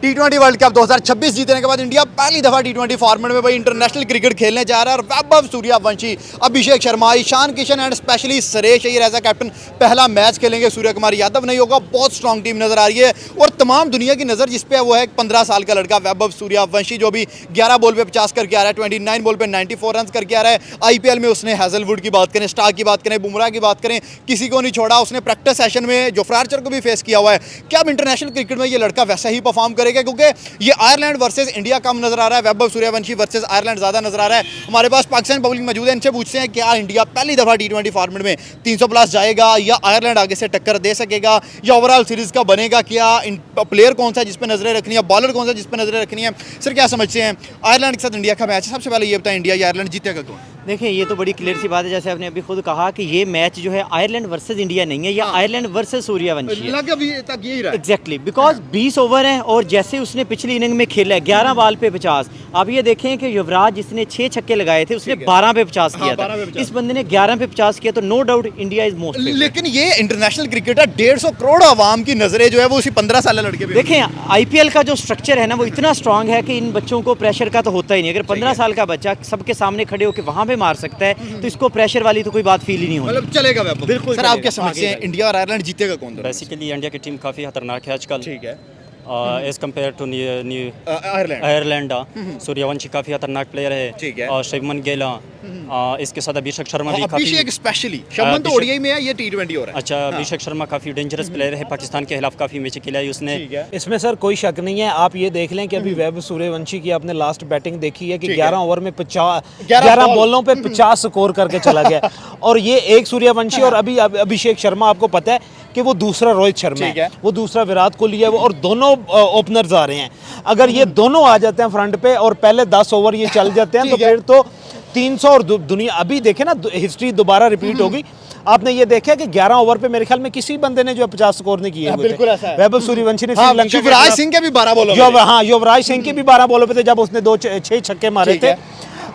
T20 world cup 2026 जीतने के बाद इंडिया पहली दफा T20 फॉर्मेट में भाई इंटरनेशनल क्रिकेट खेलने जा रहा है और Vaibhav Suryavanshi, Abhishek Sharma, Ishan Kishan and specially Suresh Iyer as a captain पहला मैच खेलेंगे। सूर्य कुमार यादव नहीं होगा। बहुत स्ट्रॉन्ग टीम नजर आ रही है और तमाम दुनिया की नज़र जिस पे है वो है 15 साल का लड़का वैभव सूर्यवंशी, जो भी 11 बॉल पे 50 करके आ रहा है, 29 बॉल पे 94 रन करके आ रहा है। IPL में उसने हैजलवुड की बात करें, स्टार्क की बात करें, बुमराह की बात करें, किसी को नहीं छोड़ा। उसने प्रैक्टिस सेशन में जोफ्रा आर्चर को भी फेस किया हुआ है। क्या अब इंटरनेशनल क्रिकेट में ये लड़का वैसा ही परफॉर्म करेगा? क्योंकि ये आयरलैंड वर्सेस इंडिया कम नजर आ रहा है, वैभव सूर्यवंशी वर्सेस आयरलैंड ज्यादा नजर आ रहा है। हमारे पास पाकिस्तान पब्लिक मौजूद है, इनसे पूछते हैं क्या इंडिया पहली दफा T20 फॉर्मेट में 300 प्लस जाएगा या आयरलैंड आगे से टक्कर दे सकेगा या ओवरऑल सीरीज का बनेगा क्या? प्लेयर कौन सा जिस पे नजरें रखनी है, बॉलर कौन सा जिस पे नजरें रखनी है? सर क्या समझते हैं आयरलैंड के साथ इंडिया का मैच है, सबसे पहले ये बताएं इंडिया या आयरलैंड जीतेगा कौन? देखिए ये तो बड़ी क्लियर सी बात है, जैसे आपने अभी खुद कहा कि ये मैच जो है आयरलैंड वर्सेस इंडिया नहीं है, या आयरलैंड वर्सेस सूर्यवंशी है। लग अभी तक यही रहा है। एग्जैक्टली, बिकॉज 20 ओवर हैं और जैसे उसने पिछली इनिंग में खेला है 11 बॉल पे 50। आप ये देखें कि युवराज जिसने 6 छक्के लगाए थे उसने 12 पे 50 किया था, इस बंदे ने 11 पे 50 किया, तो no doubt India is most. लेकिन ये इंटरनेशनल क्रिकेट है, 150 करोड़ आवाम की नजरें जो है वो उसी 15 साल लड़के पे। देखें IPL का जो स्ट्रक्चर है ना वो इतना स्ट्रांग है कि इन बच्चों को प्रेशर का तो होता ही नहीं। अगर 15 साल का बच्चा सबके सामने खड़े होकर वहां पे मार सकता है तो इसको प्रेशर वाली तो कोई बात फील ही नहीं होती। मतलब चलेगा वैभव। बिल्कुल सर, आप क्या समझते हैं इंडिया और आयरलैंड जीतेगा कौन? बेसिकली इंडिया की टीम काफ़ी खतरनाक है आजकल। ठीक है। As compare to new Ireland. Ireland Suryavanshi काफ़ी खतरनाक प्लेयर है। ठीक है। और शुभमन गिल, इसके साथ अभिषेक शर्मा भी काफ़ी। अभिषेक स्पेशली, शमन तो ODI में है, ये T20 हो रहा है। अच्छा, अभिषेक शर्मा काफ़ी डेंजरस प्लेयर है, पाकिस्तान के खिलाफ काफ़ी मैच खेला है उसने। इसमें सर कोई शक नहीं है। आप ये देख लें कि अभी वैभव सूर्यवंशी की आपने लास्ट बैटिंग देखी है कि 11 ओवर में 11 बॉलों पे 50 स्कोर करके चला गया। और ये एक सूर्यवंशी और अभी अभिषेक शर्मा, आपको पता है कि वो दूसरा रोहित शर्मा है, वो दूसरा विराट कोहली है, वो और दोनों ओपनर्स आ रहे हैं। अगर ये दोनों आ जाते हैं फ्रंट पे और पहले 10 ओवर ये चल जाते हैं तो फिर तो 300 और दुनिया अभी देखे ना हिस्ट्री दोबारा रिपीट होगी। आपने ये देखा कि 11 ओवर पे मेरे ख्याल में किसी बंदे ने जो 50 स्कोर नहीं किए हुए थे। वैभव सूर्यवंशी ने श्रीलंका, युवराज सिंह के भी 12 बॉलों पे, युवराज सिंह के भी 12 बॉलों पे थे जब उसने 6 छक्के मारे थे।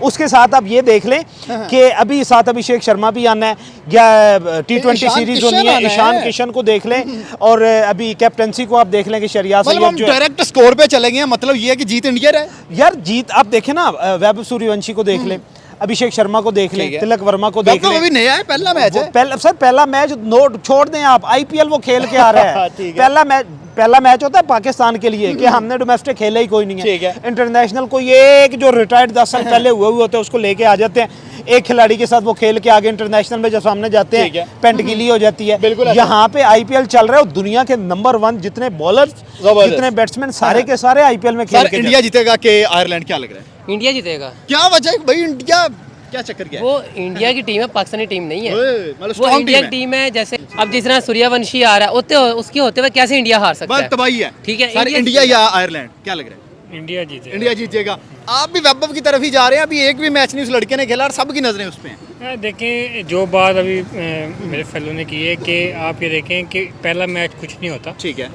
उसके साथ आप ये देख लें कि अभी साथ अभिषेक शर्मा भी आना है, या T20 सीरीज होनी है, ईशान किशन को देख लें और अभी कैप्टनसी को आप देख लें कि शरियात सैयद जो डायरेक्ट स्कोर पे चले गए। मतलब ये है कि जीत इंडिया रहे। यार जीत आप देखें ना, वैभव सूर्यवंशी को देख लें, अभिषेक शर्मा को देख लें, तिलक वर्मा को देख लें। अभी नया है, पहला मैच है। सर पहला मैच नोट छोड़ दें आप, IPL वो खेल के आ रहा है। पहला मैच होता है पाकिस्तान के लिए कि हमने डोमेस्टिक खेला ही कोई नहीं है। इंटरनेशनल कोई एक जो रिटायर्ड 10 साल पहले हुए होते हैं उसको लेके आ जाते हैं। एक खिलाड़ी के साथ वो खेल के आगे इंटरनेशनल में जब सामने जाते हैं पेंट गिली हो जाती है। यहाँ पे IPL चल रहा है, दुनिया के नंबर 1 जितने बॉलर्स, जितने बैट्समैन, सारे के सारे IPL में खेल के। इंडिया जीतेगा कि आयरलैंड, क्या लग रहा है? इंडिया जीतेगा। क्या वजह है भाई? इंडिया क्या चक्कर क्या है? वो इंडिया की टीम है, पाकिस्तानी टीम नहीं है। मतलब वो इंडिया की टीम है। जैसे अब जिस तरह सूर्यवंशी आ रहा है उसके होते हुए कैसे इंडिया हार सकता है? तबाही है। ठीक है, इंडिया या आयरलैंड, क्या लग रहा है? इंडिया जीतेगा। आप भी वैभव की तरफ ही जा रहे हैं। अभी एक भी मैच नहीं उस लड़के ने खेला और सबकी नजरें उस पे हैं। देखें जो बात अभी मेरे फेलो ने की है कि आप ये देखें कि पहला मैच कुछ नहीं होता। ठीक है।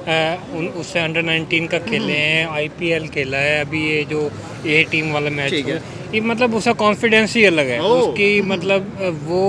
उससे अंडर 19 का खेले हैं, IPL खेला है, अभी ये जो A टीम वाला मैच है, ये मतलब उसका कॉन्फिडेंस ही अलग है उसकी। मतलब वो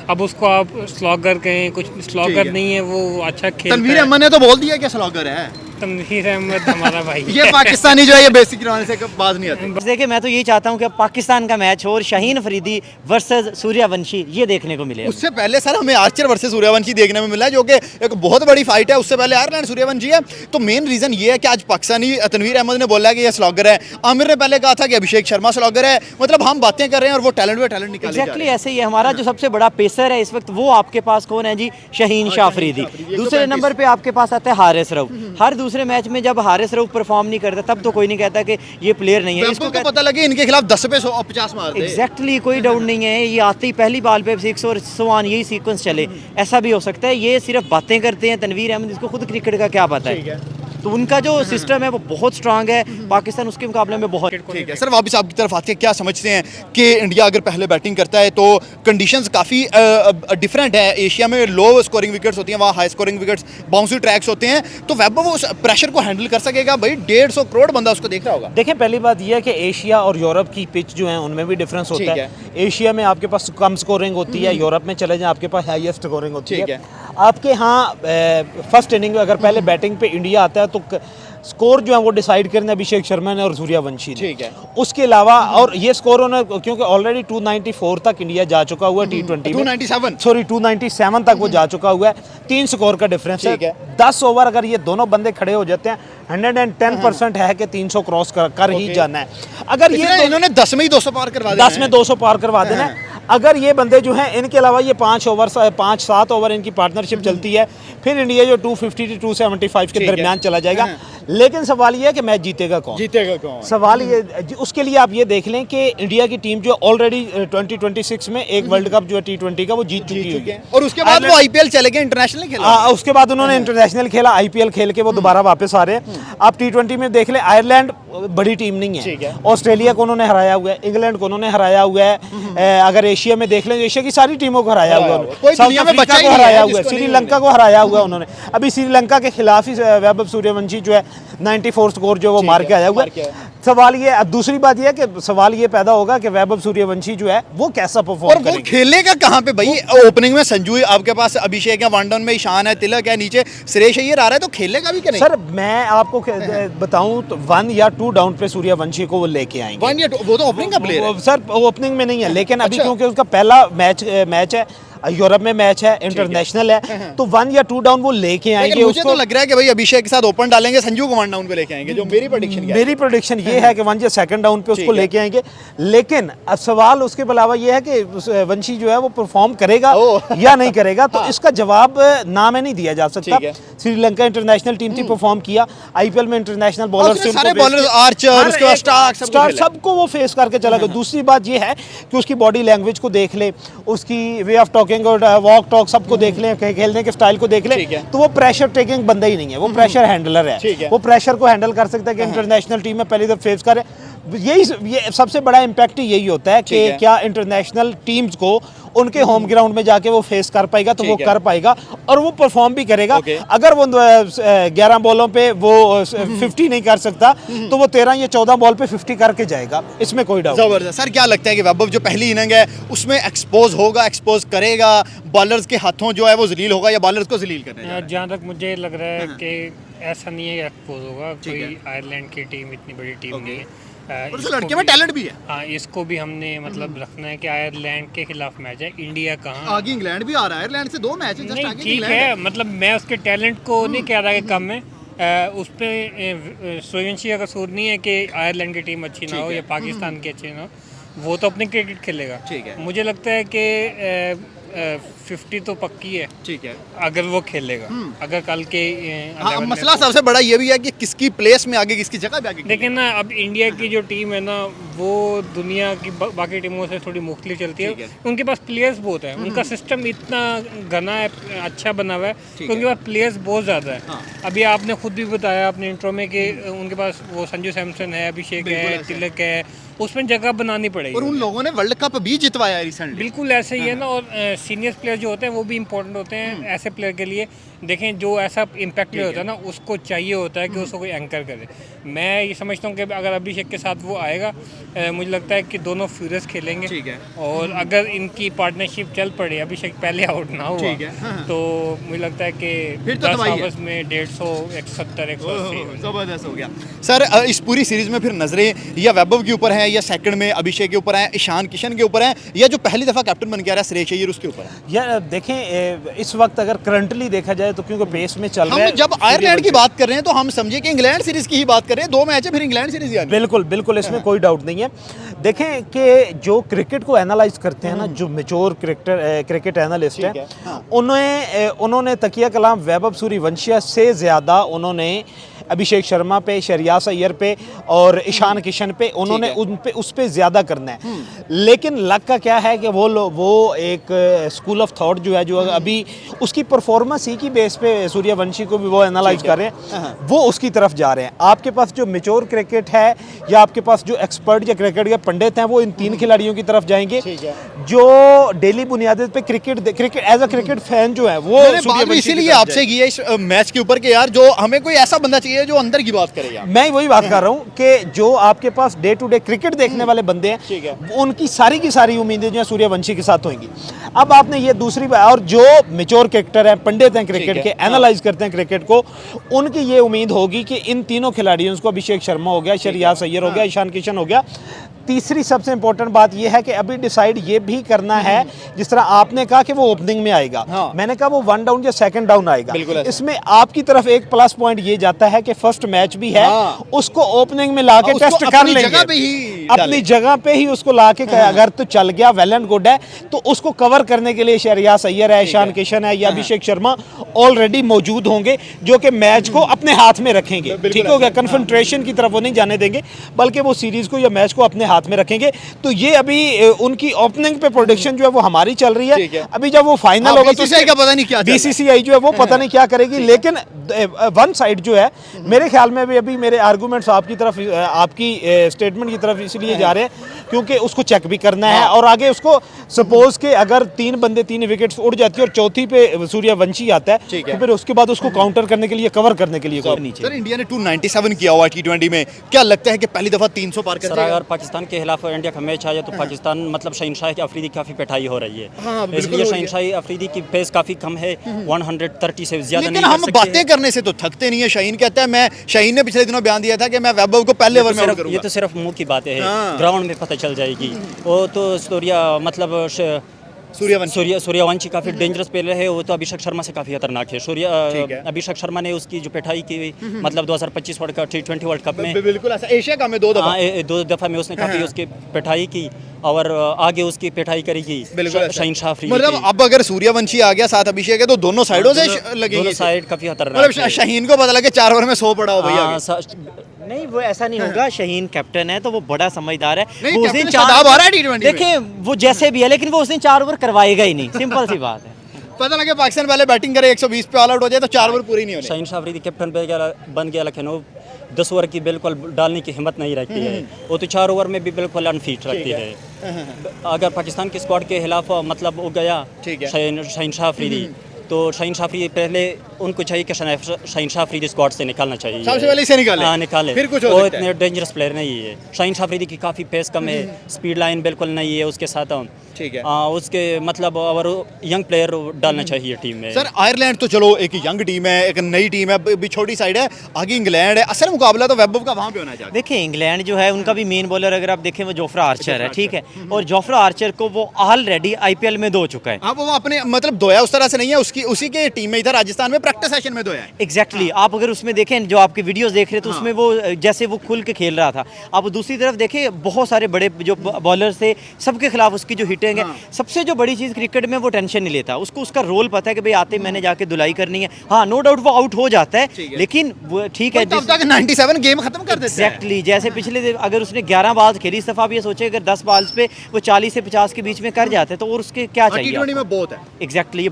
अब उसको आप स्लॉगर कहें, कुछ स्लॉगर नहीं है, वो अच्छा खेलता है। तनवीर अहमद ने तो बोल दिया कि स्लॉगर है। तनवीर अहमद हमारा भाई ये पाकिस्तानी जो है ये बेसिक रवाने से बात नहीं आती। देखिए मैं तो यही चाहता हूँ कि पाकिस्तान का मैच हो और शाहीन अफरीदी वर्सेस सूर्यवंशी ये देखने को मिले। उससे पहले सर हमें आर्चर वर्सेस सूर्यवंशी देखने में मिला है, जो कि एक बहुत बड़ी फाइट है। उससे पहले आयरलैंड सूर्यवंशी है। तो मेन रीजन ये है कि आज पाकिस्तानी तनवीर अहमद ने बोला कि ये स्लॉगर है, आमिर ने पहले कहा था कि अभिषेक शर्मा स्लॉगर है। मतलब हम बातें कर रहे हैं और वो टैलेंट निकाल। एग्जैक्टली ऐसे ही है। हमारा जो सबसे बड़ा पेसर है इस वक्त वो आपके पास कौन है जी? शाहीन शाह अफरीदी। दूसरे नंबर पे आपके पास आता है हारिस रऊफ। हर दूसरे मैच में जब हारिस रऊफ परफॉर्म नहीं करता तब तो कोई नहीं कहता कि ये प्लेयर नहीं है। इसको पता लगे इनके खिलाफ 10 पे 50 मारते। एग्जैक्टली, कोई डाउट नहीं है। ये आते ही पहली बॉल पे 6 और सवान यही सीक्वेंस चले, ऐसा भी हो सकता है। ये सिर्फ बातें करते हैं तनवीर अहमद, इसको खुद क्रिकेट का क्या पता है। तो उनका जो सिस्टम है वो बहुत स्ट्रांग है, पाकिस्तान उसके मुकाबले में बहुत। ठीक है सर, वापस आपकी तरफ आते हैं। क्या समझते हैं कि इंडिया अगर पहले बैटिंग करता है तो कंडीशंस काफ़ी डिफरेंट है। एशिया में लो स्कोरिंग विकेट्स होती हैं, वहाँ high scoring wickets, bouncy tracks होते हैं। तो वैभव उस प्रेशर को हैंडल कर सकेगा? भाई 150 करोड़ बंदा उसको देख रहा होगा। देखें पहली बात यह है कि एशिया और यूरोप की पिच जो है उनमें भी डिफरेंस होता है। एशिया में आपके पास कम स्कोरिंग होती है, यूरोप में चले जाएं आपके पास हाईएस्ट स्कोरिंग होती है। आपके यहाँ फर्स्ट इनिंग में अगर पहले बैटिंग पे इंडिया आता है तो स्कोर जो है वो डिसाइड करने अभिषेक शर्मा ने और सूर्यवंशी ने। ठीक है। उसके अलावा और ये स्कोर उन्होंने क्योंकि ऑलरेडी 294 तक इंडिया जा चुका हुआ है T20 में, 297 सॉरी 297 तक वो जा चुका हुआ है, 3 स्कोर का डिफरेंस है। ठीक है। 10 ओवर अगर ये दोनों बंदे खड़े हो जाते हैं 110% है कि 300 क्रॉस कर ही जाना है। अगर ये इन्होंने 10 में ही 200 पार करवा दिया 10 में 200 पार करवा देना है। अगर ये बंदे जो हैं इनके अलावा ये 5-7 ओवर इनकी पार्टनरशिप चलती है, फिर इंडिया जो 250 से 275 के दरमियान चला जाएगा। लेकिन सवाल ये है कि मैच जीतेगा कौन? सवाल ये उसके लिए आप ये देख लें कि इंडिया की टीम जो ऑलरेडी 2026 में एक वर्ल्ड कप जो है T20 का वो जीत चुकी हुई है, और उसके बाद वो आईपीएल चले गए, इंटरनेशनल खेला। उसके बाद उन्होंने इंटरनेशनल खेला, IPL खेल के वो दोबारा वापस आ रहे हैं। आप T20 में देख लें, आयरलैंड बड़ी टीम नहीं है, ऑस्ट्रेलिया को उन्होंने हराया हुआ है, इंग्लैंड को उन्होंने हराया हुआ है। अगर एशिया में देख लें, एशिया की सारी टीमों को हराया हुआ है, साउथ अफ्रीका को हराया हुआ है, श्रीलंका को हराया हुआ है उन्होंने। अभी श्रीलंका के खिलाफ ही वैभव सूर्यवंशी जो है 94 स्कोर जो वो मार के आया हुआ है। सवाल ये, अब दूसरी बात ये है कि सवाल ये पैदा होगा कि वैभव सूर्यवंशी जो है वो कैसा परफॉर्म करेंगे। खेलने का कहाँ पे भाई? ओपनिंग में संजू है, आपके पास अभिषेक है, वन डाउन में ईशान है, तिलक है, नीचे सुरेश अय्यर आ रहा है, तो खेलने का भी क्या नहीं? सर मैं आपको बताऊं तो 1 या 2 डाउन पे सूर्यवंशी को वो लेके आएंगे। 1 या 2, वो तो ओपनिंग का प्लेयर है सर, ओपनिंग में नहीं है, लेकिन अभी अच्छा। क्योंकि उसका पहला मैच है, यूरोप में मैच है, इंटरनेशनल है, तो 1 या 2 डाउन वो लेके आएंगे। मुझे तो लग रहा है कि भाई अभिषेक के साथ ओपन डालेंगे, संजू को 1 डाउन पे लेके आएंगे, जो मेरी प्रेडिक्शन है। मेरी प्रेडिक्शन ये है कि 1 या 2nd डाउन पे उसको लेके आएंगे। लेकिन अब सवाल उसके अलावा ये है कि वंशी जो है वो परफॉर्म करेगा या नहीं करेगा, तो इसका जवाब ना में नहीं दिया जा सकता। श्रीलंका इंटरनेशनल टीम थी, परफॉर्म किया, IPL में इंटरनेशनल बॉलर सारे बॉलर, आर्चर, उसके बाद स्टार्क सबको वो फेस करके चला गया। दूसरी बात ये है कि उसकी बॉडी लैंग्वेज को देख ले, उसकी वे ऑफ टॉकिंग और वॉक टॉक सबको देख लें, खेलने के स्टाइल को देख लें, तो वो प्रेशर टेकिंग बंदा ही नहीं है, वो प्रेशर हैंडलर है। वो प्रेशर को हैंडल कर सकता है कि इंटरनेशनल टीम में पहली दफा फेस करे। ये सबसे बड़ा इम्पैक्ट ही यही होता है कि क्या इंटरनेशनल टीम्स को उनके होम ग्राउंड में जाके वो फेस कर पाएगा, तो वो कर पाएगा और वो परफॉर्म भी करेगा। अगर वो 11 बॉलों पे वो 50 नहीं कर सकता, तो वो 13 या 14 बॉल पे 50 करके जाएगा, इसमें कोई डाउट। जबरदस्त। सर क्या लगता है कि वैभव जो पहली इनिंग है उसमें एक्सपोज होगा, एक्सपोज करेगा, बॉलर्स के हाथों जो है वो जलील होगा या बॉलर्स को जलील करना है? जहाँ तक मुझे लग रहा है कि ऐसा नहीं है एक्सपोज होगा, कोई आयरलैंड की टीम इतनी बड़ी टीम नहीं है। लड़के में टैलेंट भी है। हाँ, इसको भी हमने मतलब रखना है कि आयरलैंड के खिलाफ मैच है, इंडिया कहाँ आगे इंग्लैंड भी आ रहा है, आयरलैंड से 2 मैच है, जस्ट नहीं, आगे ठीक इंग्लैंड है, मतलब मैं उसके टैलेंट को नहीं कह रहा कि कम है। उस पर सूर्यवंशी का कसूर नहीं है कि आयरलैंड की टीम अच्छी ना हो या पाकिस्तान की अच्छी ना हो, वो तो अपनी क्रिकेट खेलेगा। ठीक है। मुझे लगता है कि 50 तो पक्की है, ठीक है, अगर वो खेलेगा। अगर कल के हाँ, मसला सबसे बड़ा ये भी है कि किसकी प्लेस में आगे, किसकी जगह पे आगे। लेकिन ना अब इंडिया की जो टीम है ना, वो दुनिया की बाकी टीमों से थोड़ी मुख्तलिफ चलती है। उनके पास प्लेयर्स बहुत है, उनका सिस्टम इतना घना है, अच्छा बना हुआ है कि उनके पास प्लेयर्स बहुत ज़्यादा है। अभी आपने खुद भी बताया अपने इंट्रो में कि उनके पास वो संजू सैमसन है, अभिषेक है, तिलक है, उसमें जगह बनानी पड़ेगी। और उन लोगों ने वर्ल्ड कप भी जितवाया है रिसेंटली। बिल्कुल ऐसे ही है ना। और सीनियर प्लेयर जो होते हैं वो भी इम्पोर्टेंट होते हैं ऐसे प्लेयर के लिए। देखें, जो ऐसा इम्पैक्ट प्लेयर होता है ना, उसको चाहिए होता है कि उसको कोई एंकर करे। मैं ये समझता हूँ कि अगर अभिषेक के साथ वो आएगा, मुझे लगता है कि दोनों फ्यूरियस खेलेंगे। ठीक है। और अगर इनकी पार्टनरशिप चल पड़े, अभिषेक पहले आउट ना हुआ, तो मुझे लगता है कि 10 ओवर्स में 150, 170, 180 जबरदस्त हो गया। सर इस पूरी सीरीज में फिर नजरें या वैभव के ऊपर है, या सेकंड में अभिषेक के ऊपर है, ईशान किशन के ऊपर है, या जो पहली दफा कैप्टन बन के आ रहा है सुरेश अय्यर उसके ऊपर है? या देखें, इस वक्त अगर करंटली देखा जाए तो क्योंकि पेस में चल रहा है, हम जब आयरलैंड की बात कर रहे हैं तो हम समझे कि इंग्लैंड सीरीज की ही बात कर रहे हैं। 2 मैच है, फिर इंग्लैंड सीरीज यानी। बिल्कुल बिल्कुल, इसमें कोई डाउट नहीं है। देखें कि जो क्रिकेट को एनालाइज करते हैं ना, जो मेच्योर क्रिकेट एनालिस्ट है, उन्होंने तकिया कलाम वैभव सूर्यवंशी से ज़्यादा उन्होंने अभिषेक शर्मा पे, शरियास अय्यर पे और ईशान किशन पे, उन्होंने उस पे ज़्यादा करना है। लेकिन लक का क्या है कि वो एक स्कूल ऑफ थॉट जो है, जो अभी उसकी परफॉर्मेंस ही की बेस पे सूर्यवंशी को भी वो एनालाइज कर रहे हैं, वो उसकी तरफ जा रहे हैं। आपके पास जो मेच्योर क्रिकेट है या आपके पास जो एक्सपर्ट या क्रिकेट के पंडित हैं वो इन 3 खिलाड़ियों की तरफ जाएंगे जो डेली बुनियाद पे cricket as a cricket fan जो है वो मैंने बात भी इसीलिए आपसे की है इस मैच के ऊपर कि यार जो हमें कोई ऐसा बंदा चाहिए जो अंदर की बात करे यार। मैं वही बात कर रहा हूँ कि जो आपके पास डे टू डे क्रिकेट देखने वाले बंदे हैं उनकी सारी की सारी उम्मीदें जो है सूर्यवंशी के साथ होंगी। अब आपने ये दूसरी बात, और जो मेच्योर क्रिकेटर हैं, पंडित हैं क्रिकेट के, एनालाइज करते हैं क्रिकेट को, उनकी ये उम्मीद होगी कि इन तीनों खिलाड़ियों को, अभिषेक शर्मा हो गया, शहरियार अय्यर हो गया, ईशान किशन हो गया, तीसरी सबसे इंपॉर्टेंट बात यह है कि अभी डिसाइड ये भी करना है, जिस तरह आपने कहा कि वो ओपनिंग में आएगा, मैंने कहा वो 1 डाउन या 2nd डाउन आएगा। इसमें आपकी तरफ एक प्लस पॉइंट ये जाता है कि फर्स्ट मैच भी है, उसको ओपनिंग में लाके टेस्ट कर लेंगे, अपनी जगह पे ही उसको लाके अगर तो चल गया वेल एंड गुड है, तो उसको कवर करने के लिए शहरियार अय्यर है, ईशान किशन है या अभिषेक शर्मा ऑलरेडी मौजूद होंगे जो कि मैच को अपने हाथ में रखेंगे। ठीक हो गया, कंसंट्रेशन की तरफ वो नहीं जाने देंगे बल्कि वो सीरीज को या मैच को अपने हाथ में रखेंगे। तो ये अभी उनकी ओपनिंग पे प्रोडिक्शन जो है वो हमारी चल रही है। अभी जब वो फाइनल होगा तो बीसीसीआई का पता नहीं क्या, बीसीसीआई जो है वो पता नहीं क्या करेगी, लेकिन वन साइड जो है मेरे ख्याल में भी अभी मेरे आर्गूमेंट्स आपकी तरफ, आपकी स्टेटमेंट की तरफ इसलिए जा रहे हैं क्योंकि उसको चेक भी करना है और आगे उसको सपोज के अगर 3 बंदे 3 विकेट्स उड़ जाती है और चौथी पे सूर्यवंशी आता है तो फिर उसके बाद उसको काउंटर करने के लिए, कवर करने के लिए नीचे। सर इंडिया ने 297 किया हुआ T20 में, क्या लगता है कि पहली दफा 300 पार कर सर जाएगा? अगर पाकिस्तान के खिलाफ इंडिया का मैच आया तो पाकिस्तान मतलब शहनशाह अफरीदी की काफ़ी पिटाई हो रही है, इसलिए शहनशाह अफरीदी की पेस काफ़ी कम है, 130 से ज़्यादा नहीं लेकिन हम बातें करने से तो थकते नहीं है। शाहीन कहता है, शाहीन ने पिछले दिनों बयान दिया था कि मैं वैभव को पहले ओवर में आउट करूंगा। ये तो सिर्फ मुंह की बातें हैं, ग्राउंड में पता चल जाएगी। वो तो सूर्यवंशी काफ़ी डेंजरस प्लेयर है, वो तो अभिषेक शर्मा से काफ़ी खतरनाक है। अभिषेक शर्मा ने उसकी जो पिटाई की मतलब 2025 world cup T20 world cup में, बिल्कुल ऐसा एशिया कप में 2 दफा में उसने काफ़ी उसकी पिटाई की और आगे उसकी पिटाई करेगी शहनशाह अफरीदी। मतलब अब अगर सूर्यवंशी आ गया साथ अभिषेक है तो दोनों साइडों से लगेंगे, दोनों साइड काफ़ी खतरनाक। मतलब शाहीन को पता लगे 4 ओवर में 100 पड़ा हो भैया। नहीं वो ऐसा नहीं होगा, शाहीन कैप्टन है तो वो बड़ा समझदार है। नहीं, वो उस दिन शदाब आ रहा है T20 में। देखिए वो जैसे भी है लेकिन वो उस दिन 4 ओवर करवाएगा ही नहीं, सिंपल सी बात है। पता लगे पाकिस्तान पहले बैटिंग करे 120 पे ऑल आउट हो जाए तो 4 ओवर पूरी नहीं होने। शहनशाह अफरीदी कैप्टन बन गया लेकिन वो 10 ओवर की बिल्कुल डालने की हिम्मत नहीं रखती है, वो तो 4 ओवर में भी बिल्कुल अनफिट रखती है। अगर पाकिस्तान के स्क्वाड के खिलाफ मतलब वो गया शहनशाह अफरीदी तो शहनशाह अफरीदी पहले उनको चाहिए कि शहनशाह अफरीदी स्क्वाड से निकालना चाहिए, सबसे पहले इसे निकाले। हाँ निकाले, फिर कुछ हो वो सकता है। इतने डेंजरस प्लेयर नहीं है। शहनशाह अफरीदी की काफ़ी पेस कम है, स्पीड लाइन बिल्कुल नहीं है उसके साथ। ठीक है, उसके मतलब और यंग प्लेयर डालना चाहिए टीम में। सर आयरलैंड तो चलो एक यंग टीम है, एक नई टीम है, अभी छोटी साइड है, आगे इंग्लैंड है, असल मुकाबला तो वैभव का वहाँ पे होना चाहिए। देखिए इंग्लैंड जो है उनका भी मेन बॉलर अगर आप देखें वो जोफ्रा आर्चर है, ठीक है, और जोफ्रा आर्चर को वो ऑलरेडी IPL में धो चुका है। हाँ वो अपने मतलब धोया उस तरह से नहीं है, उसी के टीम में इधर राजस्थान में प्रैक्टिस सेशन में धोया है। एग्जैक्टली आप अगर उसमें देखें जो आपके वीडियोस देख रहे तो उसमें वो जैसे वो खुल के खेल रहा था। आप दूसरी तरफ देखें बहुत सारे बड़े जो बॉलर्स थे सबके खिलाफ उसकी जो हिटिंग है, सबसे जो बड़ी चीज़ क्रिकेट में वो टेंशन नहीं लेता, उसको उसका रोल पता है कि भाई आते मैंने जाके धुलाई करनी है। हाँ नो डाउट वो आउट हो जाता है लेकिन वो ठीक है, 97 गेम खत्म कर देते हैं। एग्जैक्टली जैसे पिछले अगर उसने 11 बॉल खेली, इस दफा आप ये सोचे अगर 10 बॉल्स पे वो 40 से 50 के बीच में कर जाते तो और उसके क्या चाहिए। T20 में बहुत है। एग्जैक्टली